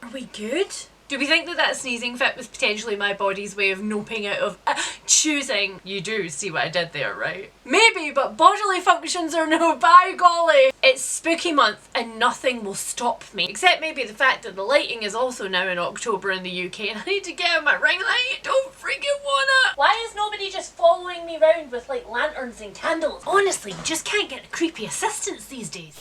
Are we good? Do we think that that sneezing fit was potentially my body's way of noping out of choosing? You do see what I did there, right? Maybe, but bodily functions are no, by golly! It's spooky month and nothing will stop me. Except maybe the fact that the lighting is also now in October in the UK and I need to get out my ring light. Don't freaking wanna! Why is nobody just following me around with like lanterns and candles? Honestly, you just can't get creepy assistants these days.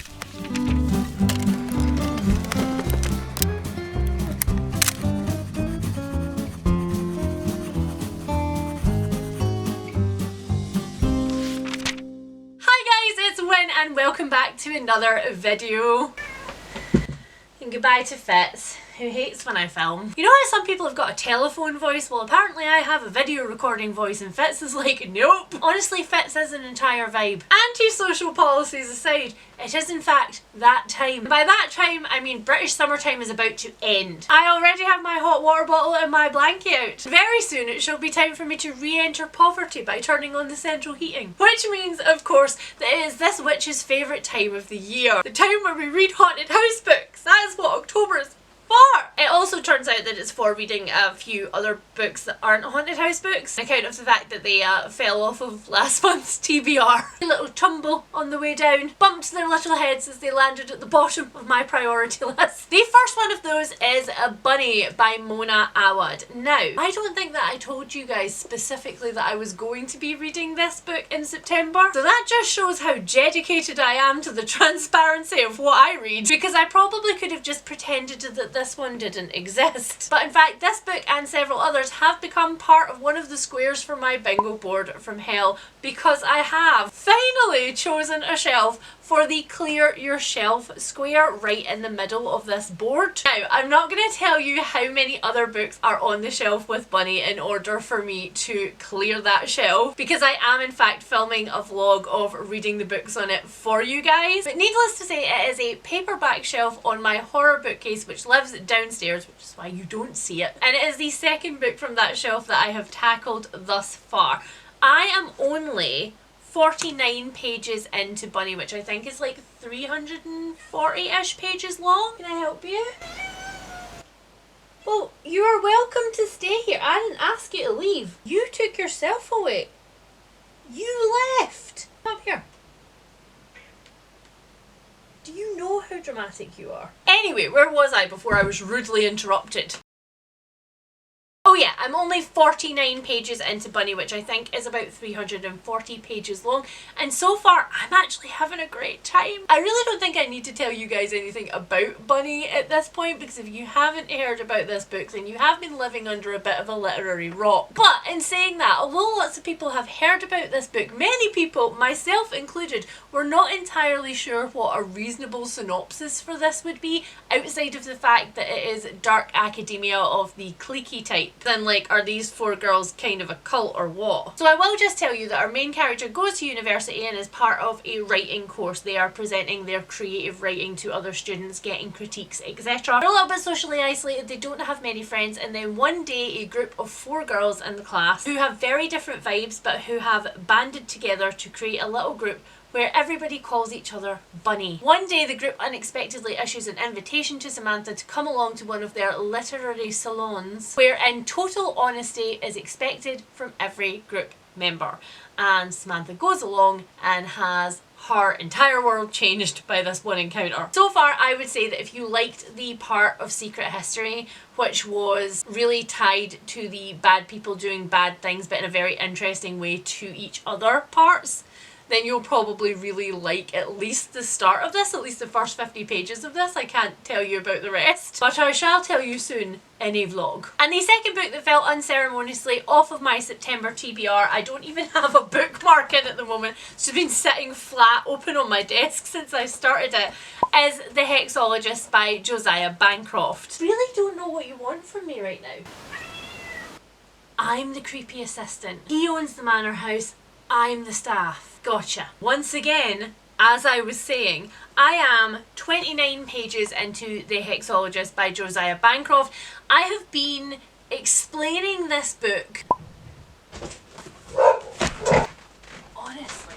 And welcome back to another video. And goodbye to Fitz, who hates when I film. You know how some people have got a telephone voice? Well, apparently I have a video recording voice and Fitz is like, nope. Honestly, Fitz is an entire vibe. Anti-social policies aside, it is in fact that time. By that time, I mean British summertime is about to end. I already have my hot water bottle and my blanket out. Very soon it shall be time for me to re-enter poverty by turning on the central heating. Which means, of course, that it is this witch's favourite time of the year. The time where we read haunted house books. That is what October is for. It also turns out that it's for reading a few other books that aren't haunted house books, on account of the fact that they fell off of last month's TBR. A little tumble on the way down, bumped their little heads as they landed at the bottom of my priority list. The first one of those is A Bunny by Mona Awad. Now, I don't think that I told you guys specifically that I was going to be reading this book in September, so that just shows how dedicated I am to the transparency of what I read, because I probably could have just pretended that this one didn't exist. But in fact, this book and several others have become part of one of the squares for my bingo board from hell, because I have finally chosen a shelf for the clear your shelf square right in the middle of this board. Now, I'm not going to tell you how many other books are on the shelf with Bunny in order for me to clear that shelf, because I am in fact filming a vlog of reading the books on it for you guys. But needless to say, it is a paperback shelf on my horror bookcase which lives downstairs, which is why you don't see it. And it is the second book from that shelf that I have tackled thus far. I am only 49 pages into Bunny, which I think is like 340-ish pages long. Can I help you? Well, you are welcome to stay here. I didn't ask you to leave. You took yourself away. You left. Come here. Do you know how dramatic you are? Anyway, where was I before I was rudely interrupted? Oh yeah, I'm only 49 pages into Bunny, which I think is about 340 pages long, and so far I'm actually having a great time. I really don't think I need to tell you guys anything about Bunny at this point, because if you haven't heard about this book, then you have been living under a bit of a literary rock. But in saying that, although lots of people have heard about this book, many people, myself included, were not entirely sure what a reasonable synopsis for this would be, outside of the fact that it is dark academia of the cliquey type. Then like, are these four girls kind of a cult or what? So I will just tell you that our main character goes to university and is part of a writing course. They are presenting their creative writing to other students, getting critiques, etc. They're a little bit socially isolated, they don't have many friends, and then one day a group of four girls in the class who have very different vibes but who have banded together to create a little group where everybody calls each other Bunny. One day the group unexpectedly issues an invitation to Samantha to come along to one of their literary salons, where in total honesty is expected from every group member. And Samantha goes along and has her entire world changed by this one encounter. So far, I would say that if you liked the part of Secret History, which was really tied to the bad people doing bad things but in a very interesting way to each other parts, then you'll probably really like at least the start of this, at least the first 50 pages of this. I can't tell you about the rest, but I shall tell you soon in a vlog. And the second book that fell unceremoniously off of my September TBR, I don't even have a bookmark in at the moment, it's just been sitting flat open on my desk since I started it, is The Hexologist by Josiah Bancroft. Really don't know what you want from me right now. I'm the creepy assistant. He owns the manor house, I'm the staff. Gotcha. Once again, as I was saying, I am 29 pages into The Hexologist by Josiah Bancroft. I have been explaining this book, honestly,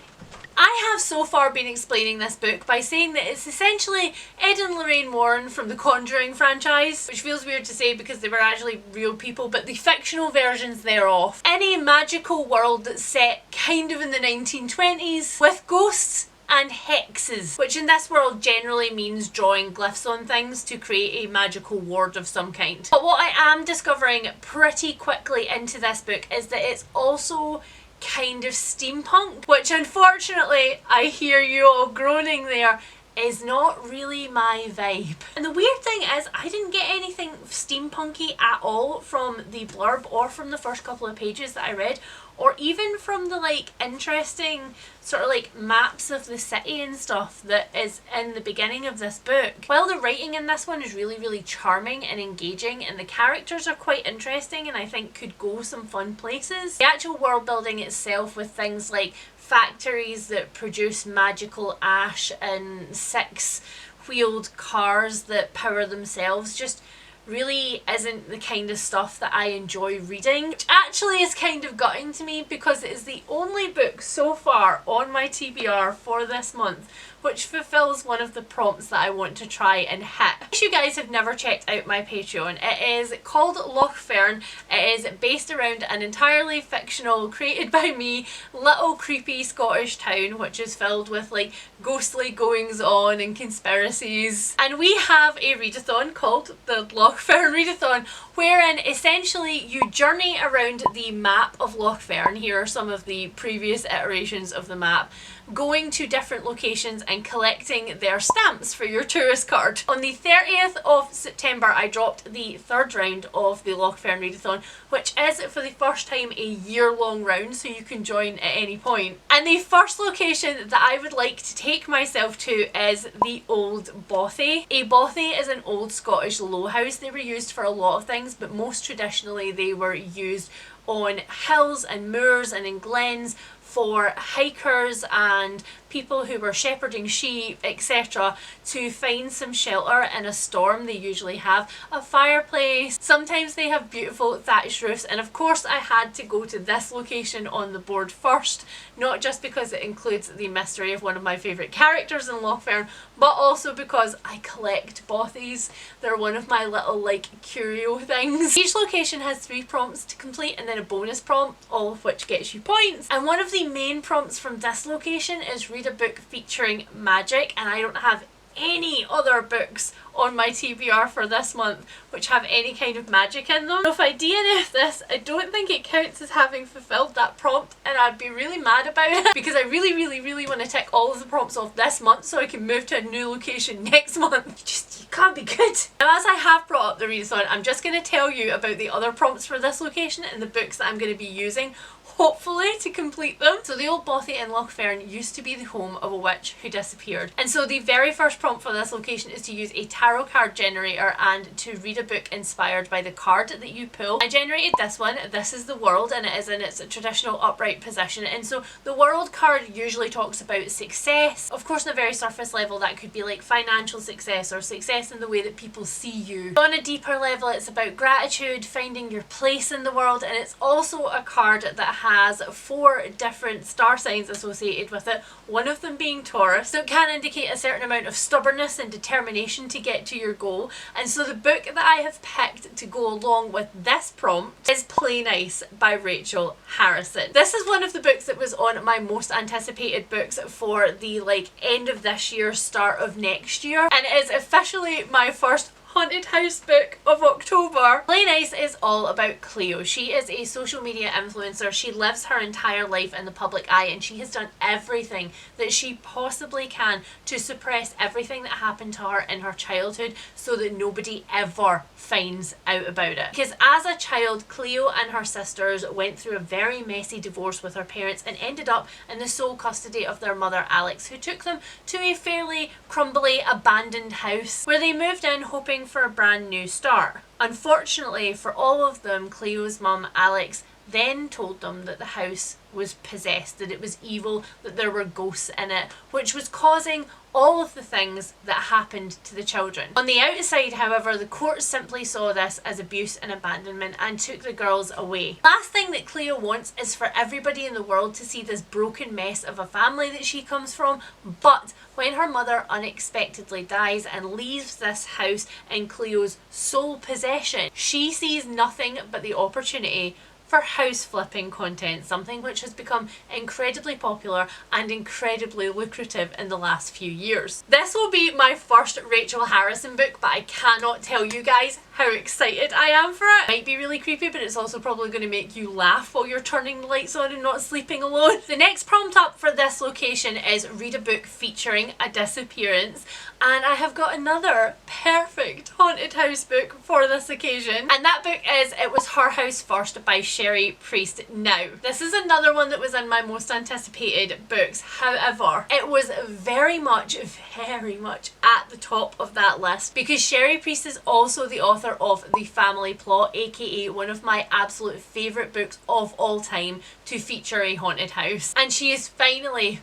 I have so far been explaining this book by saying that it's essentially Ed and Lorraine Warren from the Conjuring franchise, which feels weird to say because they were actually real people, but the fictional versions thereof, in a magical world that's set kind of in the 1920s with ghosts and hexes, which in this world generally means drawing glyphs on things to create a magical ward of some kind. But what I am discovering pretty quickly into this book is that it's also kind of steampunk, which unfortunately, I hear you all groaning there, is not really my vibe. And the weird thing is, I didn't get anything steampunky at all from the blurb or from the first couple of pages that I read, or even from the like interesting sort of like maps of the city and stuff that is in the beginning of this book. While the writing in this one is really charming and engaging, and the characters are quite interesting and I think could go some fun places, the actual world building itself with things like factories that produce magical ash and six-wheeled cars that power themselves just really isn't the kind of stuff that I enjoy reading, which actually is kind of gutting to me because it is the only book so far on my TBR for this month which fulfills one of the prompts that I want to try and hit. If you guys have never checked out my Patreon, it is called Lochfern. It is based around an entirely fictional, created by me, little creepy Scottish town which is filled with like ghostly goings on and conspiracies. And we have a readathon called the Lochfern Readathon, wherein essentially you journey around the map of Lochfern. Here are some of the previous iterations of the map, going to different locations and collecting their stamps for your tourist card. On the 30th of September I dropped the third round of the Lochfern Readathon, which is for the first time a year-long round, so you can join at any point. And the first location that I would like to take myself to is the Old Bothy. A bothy is an old Scottish low house. They were used for a lot of things, but most traditionally they were used on hills and moors and in glens for hikers and people who were shepherding sheep, etc., to find some shelter in a storm. They usually have a fireplace, sometimes they have beautiful thatched roofs, and of course I had to go to this location on the board first, not just because it includes the mystery of one of my favourite characters in Lochfern, but also because I collect bothies. They're one of my little like curio things. Each location has 3 prompts to complete and then a bonus prompt, all of which gets you points. And one of the main prompts from this location is read a book featuring magic, and I don't have any other books on my TBR for this month which have any kind of magic in them. So if I DNF this, I don't think it counts as having fulfilled that prompt, and I'd be really mad about it because I really want to tick all of the prompts off this month so I can move to a new location next month. You can't be good. Now, as I have brought up the readathon, I'm just going to tell you about the other prompts for this location and the books that I'm going to be using, hopefully, to complete them. So the Old Bothy in Lochfern used to be the home of a witch who disappeared, and so the very first prompt for this location is to use a tarot card generator and to read a book inspired by the card that you pull. I generated this one. This is the world, and it is in its traditional upright position, and so the world card usually talks about success. Of course, on a very surface level that could be like financial success or success in the way that people see you. On a deeper level it's about gratitude, finding your place in the world, and it's also a card that has 4 different star signs associated with it, one of them being Taurus, so it can indicate a certain amount of stubbornness and determination to get to your goal. And so the book that I have picked to go along with this prompt is Play Nice by Rachel Harrison. This is one of the books that was on my most anticipated books for the like end of this year, start of next year, and it is officially my first haunted house book of October. Play Nice is all about Cleo. She is a social media influencer. She lives her entire life in the public eye, and she has done everything that she possibly can to suppress everything that happened to her in her childhood so that nobody ever finds out about it. Because as a child, Cleo and her sisters went through a very messy divorce with her parents and ended up in the sole custody of their mother Alex, who took them to a fairly crumbly, abandoned house where they moved in hoping for a brand new start. Unfortunately for all of them, Cleo's mum Alex then told them that the house was possessed, that it was evil, that there were ghosts in it, which was causing all of the things that happened to the children. On the outside, however, the court simply saw this as abuse and abandonment and took the girls away. Last thing that Cleo wants is for everybody in the world to see this broken mess of a family that she comes from, but when her mother unexpectedly dies and leaves this house in Cleo's sole possession, she sees nothing but the opportunity for house flipping content, something which has become incredibly popular and incredibly lucrative in the last few years. This will be my first Rachel Harrison book, but I cannot tell you guys how excited I am for it. It might be really creepy, but it's also probably going to make you laugh while you're turning the lights on and not sleeping alone. The next prompt up for this location is read a book featuring a disappearance, and I have got another perfect haunted house book for this occasion, and that book is It Was Her House First by Sherry Priest. Now, this is another one that was in my most anticipated books. However, it was very much at the top of that list because Sherry Priest is also the author of The Family Plot, aka one of my absolute favourite books of all time to feature a haunted house. And she is finally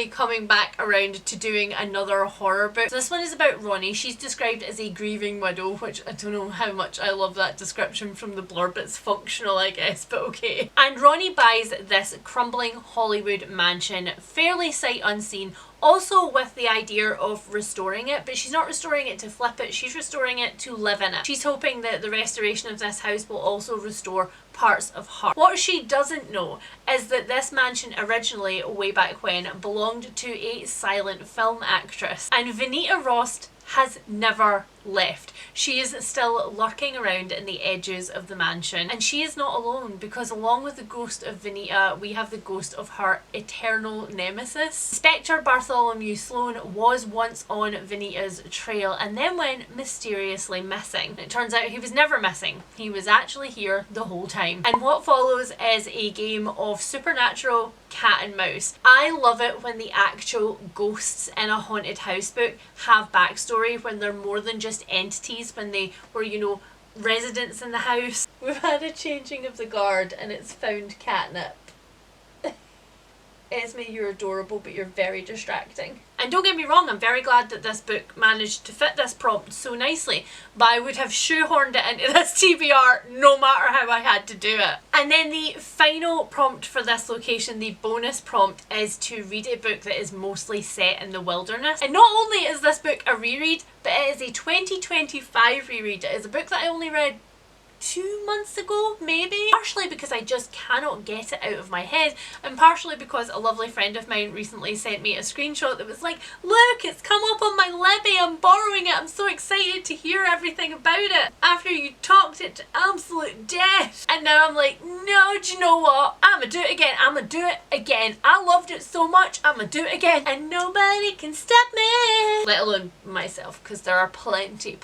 coming back around to doing another horror book. So this one is about Ronnie. She's described as a grieving widow, which I don't know how much I love that description from the blurb. It's functional, I guess, but okay. And Ronnie buys this crumbling Hollywood mansion, fairly sight unseen, also with the idea of restoring it, but she's not restoring it to flip it, she's restoring it to live in it. She's hoping that the restoration of this house will also restore parts of her. What she doesn't know is that this mansion originally, way back when, belonged to a silent film actress, and Venita Rost has never left. She is still lurking around in the edges of the mansion, and she is not alone because along with the ghost of Venita, we have the ghost of her eternal nemesis. Spectre Bartholomew Sloan was once on Venita's trail and then went mysteriously missing. It turns out he was never missing. He was actually here the whole time. And what follows is a game of supernatural cat and mouse. I love it when the actual ghosts in a haunted house book have backstory, when they're more than just entities, when they were, you know, residents in the house. We've had a changing of the guard and it's found catnip. Esme, you're adorable, but you're very distracting. And don't get me wrong, I'm very glad that this book managed to fit this prompt so nicely, but I would have shoehorned it into this TBR no matter how I had to do it. And then the final prompt for this location, the bonus prompt, is to read a book that is mostly set in the wilderness. And not only is this book a reread, but it is a 2025 reread. It is a book that I only read 2 months ago, maybe. Partially because I just cannot get it out of my head, and partially because a lovely friend of mine recently sent me a screenshot that was like, look, it's come up on my Libby, I'm borrowing it, I'm so excited to hear everything about it after you talked it to absolute death. And now I'm like, no, do you know what, I'ma do it again, I'ma do it again. I loved it so much, I'ma do it again, and nobody can stop me, let alone myself, because there are plenty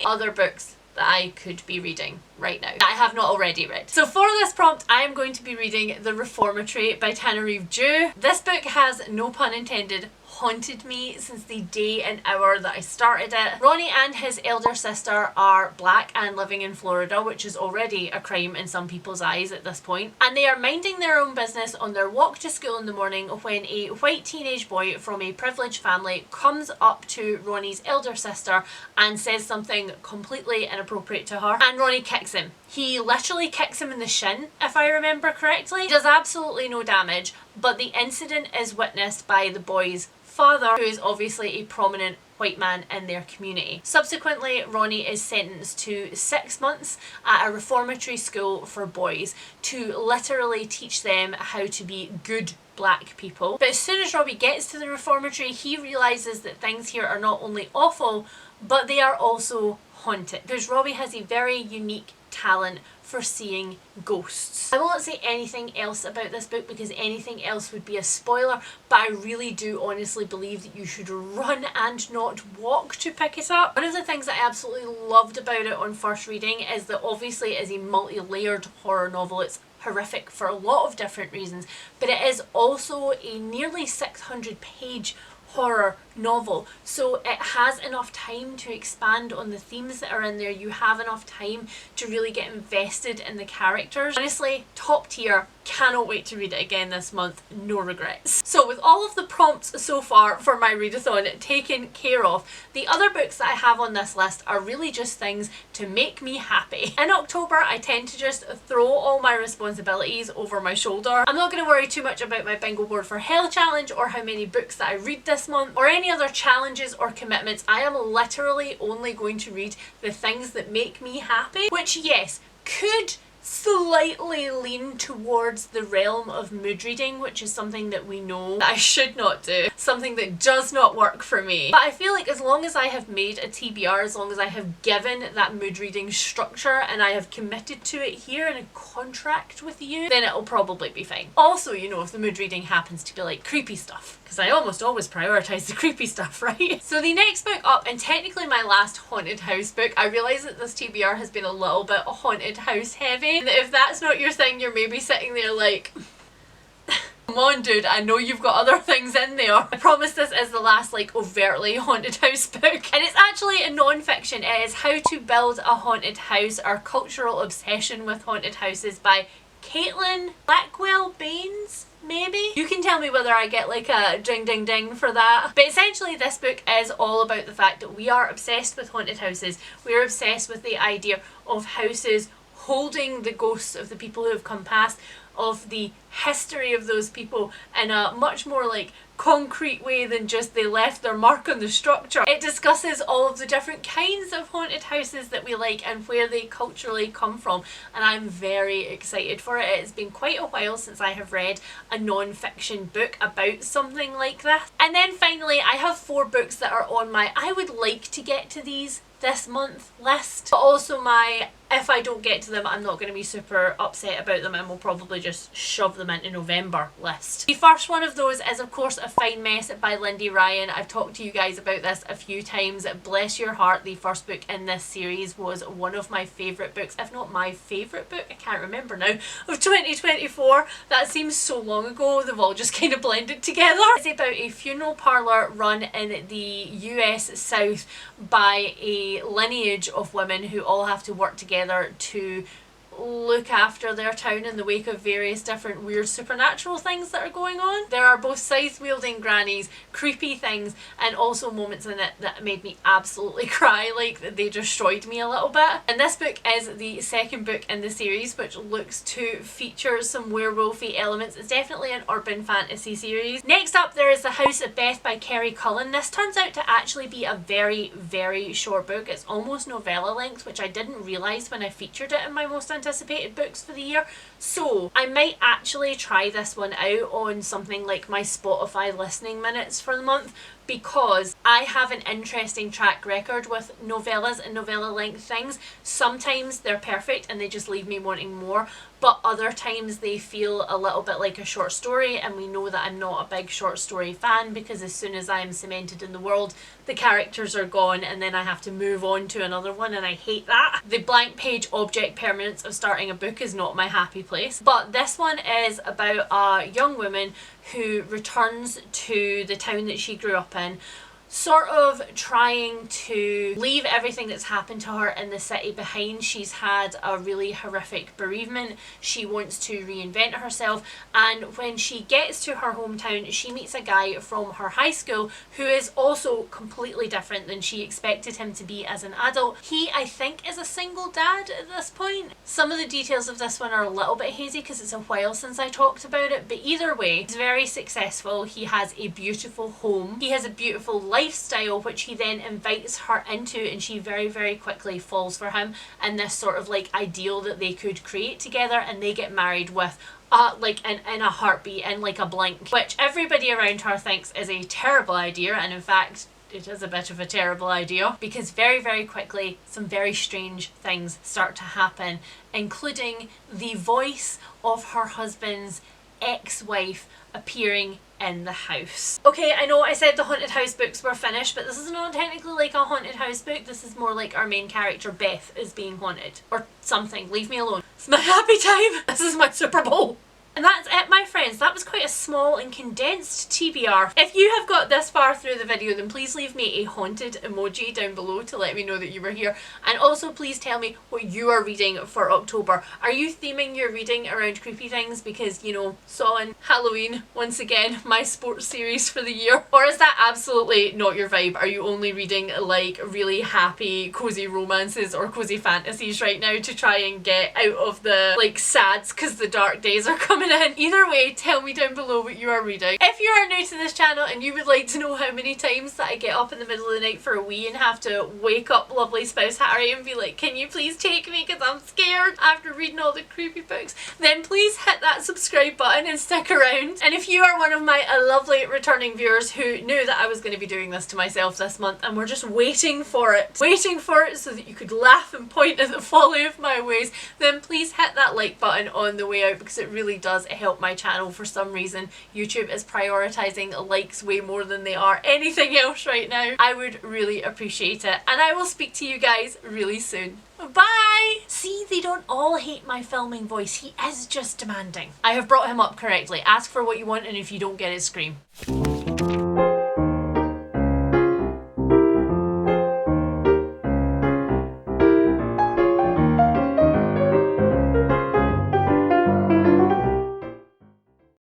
other books that I could be reading right now that I have not already read. So for this prompt, I am going to be reading The Reformatory by Tanarive Due. This book has, no pun intended, haunted me since the day and hour that I started it. Ronnie and his elder sister are black and living in Florida, which is already a crime in some people's eyes at this point. And they are minding their own business on their walk to school in the morning when a white teenage boy from a privileged family comes up to Ronnie's elder sister and says something completely inappropriate to her, and Ronnie kicks him. He literally kicks him in the shin, if I remember correctly. He does absolutely no damage, but the incident is witnessed by the boy's father, who is obviously a prominent white man in their community. Subsequently, Ronnie is sentenced to 6 months at a reformatory school for boys to literally teach them how to be good black people. But as soon as Robbie gets to the reformatory, he realises that things here are not only awful, but they are also haunted, because Robbie has a very unique talent for seeing ghosts. I won't say anything else about this book because anything else would be a spoiler, but I really do honestly believe that you should run and not walk to pick it up. One of the things that I absolutely loved about it on first reading is that obviously it is a multi-layered horror novel. It's horrific for a lot of different reasons, but it is also a nearly 600-page horror novel, so it has enough time to expand on the themes that are in there. You have enough time to really get invested in the characters. Honestly, top tier. Cannot wait to read it again this month, no regrets. So with all of the prompts so far for my readathon taken care of, the other books that I have on this list are really just things to make me happy. In October I tend to just throw all my responsibilities over my shoulder. I'm not going to worry too much about my bingo board for hell challenge or how many books that I read this month or any other challenges or commitments. I am literally only going to read the things that make me happy, which yes, could slightly lean towards the realm of mood reading, which is something that we know that I should not do, something that does not work for me. But I feel like as long as I have made a TBR, as long as I have given that mood reading structure and I have committed to it here in a contract with you, then it'll probably be fine. Also, you know, if the mood reading happens to be like creepy stuff, because I almost always prioritise the creepy stuff, right? So the next book up, and technically my last haunted house book, I realise that this TBR has been a little bit haunted house heavy. And if that's not your thing, you're maybe sitting there like, come on dude, I know you've got other things in there. I promise this is the last like overtly haunted house book. And it's actually a non-fiction. It is How to Build a Haunted House, Our Cultural Obsession with Haunted Houses by Caitlin Blackwell Baines. Maybe? You can tell me whether I get like a ding ding ding for that. But essentially this book is all about the fact that we are obsessed with haunted houses. We are obsessed with the idea of houses holding the ghosts of the people who have come past, of the history of those people in a much more like concrete way than just they left their mark on the structure. It discusses all of the different kinds of haunted houses that we like and where they culturally come from, and I'm very excited for it. It's been quite a while since I have read a non-fiction book about something like this. And then finally I have 4 books that are on my I would like to get to these this month list, but also my if I don't get to them I'm not going to be super upset about them and we'll probably just shove them into November list. The first one of those is of course A Fine Mess by Lindy Ryan. I've talked to you guys about this a few times. Bless your heart, the first book in this series was one of my favourite books, if not my favourite book, I can't remember now, of 2024. That seems so long ago, they've all just kind of blended together. It's about a funeral parlour run in the US South by a lineage of women who all have to work together to look after their town in the wake of various different weird supernatural things that are going on. There are both scythe-wielding grannies, creepy things, and also moments in it that made me absolutely cry, like they destroyed me a little bit. And this book is the second book in the series, which looks to feature some werewolfy elements. It's definitely an urban fantasy series. Next up there is The House of Beth by Kerry Cullen. This turns out to actually be a very, very short book. It's almost novella length, which I didn't realise when I featured it in my most anticipated books for the year. So I might actually try this one out on something like my Spotify listening minutes for the month, because I have an interesting track record with novellas and novella length things. Sometimes they're perfect and they just leave me wanting more, but other times they feel a little bit like a short story, and we know that I'm not a big short story fan because as soon as I'm cemented in the world the characters are gone and then I have to move on to another one, and I hate that. The blank page object permanence of starting a book is not my happy place. But this one is about a young woman who returns to the town that she grew up in, sort of trying to leave everything that's happened to her in the city behind. She's had a really horrific bereavement. She wants to reinvent herself, and when she gets to her hometown she meets a guy from her high school who is also completely different than she expected him to be as an adult. He, I think, is a single dad at this point. Some of the details of this one are a little bit hazy because it's a while since I talked about it, but either way he's very successful. He has a beautiful home, he has a beautiful lifestyle which he then invites her into, and she very, very quickly falls for him and this sort of like ideal that they could create together, and they get married with like in a heartbeat, in like a blink, which everybody around her thinks is a terrible idea, and in fact it is a bit of a terrible idea because very, very quickly some very strange things start to happen, including the voice of her husband's ex-wife appearing in the house. Okay, I know I said the haunted house books were finished, but this is not technically like a haunted house book. This is more like our main character Beth is being haunted or something. Leave me alone. It's my happy time. This is my Super Bowl. And that's it, my friends. That was quite a small and condensed TBR. If you have got this far through the video, then please leave me a haunted emoji down below to let me know that you were here. And also please tell me what you are reading for October. Are you theming your reading around creepy things because, you know, Saw, Halloween, once again, my sports series for the year? Or is that absolutely not your vibe? Are you only reading like really happy, cozy romances or cozy fantasies right now to try and get out of the like sads because the dark days are coming in? Either way, tell me down below what you are reading. If you are new to this channel and you would like to know how many times that I get up in the middle of the night for a wee and have to wake up lovely spouse Harry and be like, can you please take me because I'm scared after reading all the creepy books, then please hit that subscribe button and stick around. And if you are one of my lovely returning viewers who knew that I was going to be doing this to myself this month and were just waiting for it so that you could laugh and point at the folly of my ways, then please hit that like button on the way out because it really does help my channel. For some reason YouTube is prioritizing likes way more than they are anything else right now. I would really appreciate it, and I will speak to you guys really soon. Bye! See, they don't all hate my filming voice. He is just demanding. I have brought him up correctly. Ask for what you want, and if you don't get it, scream.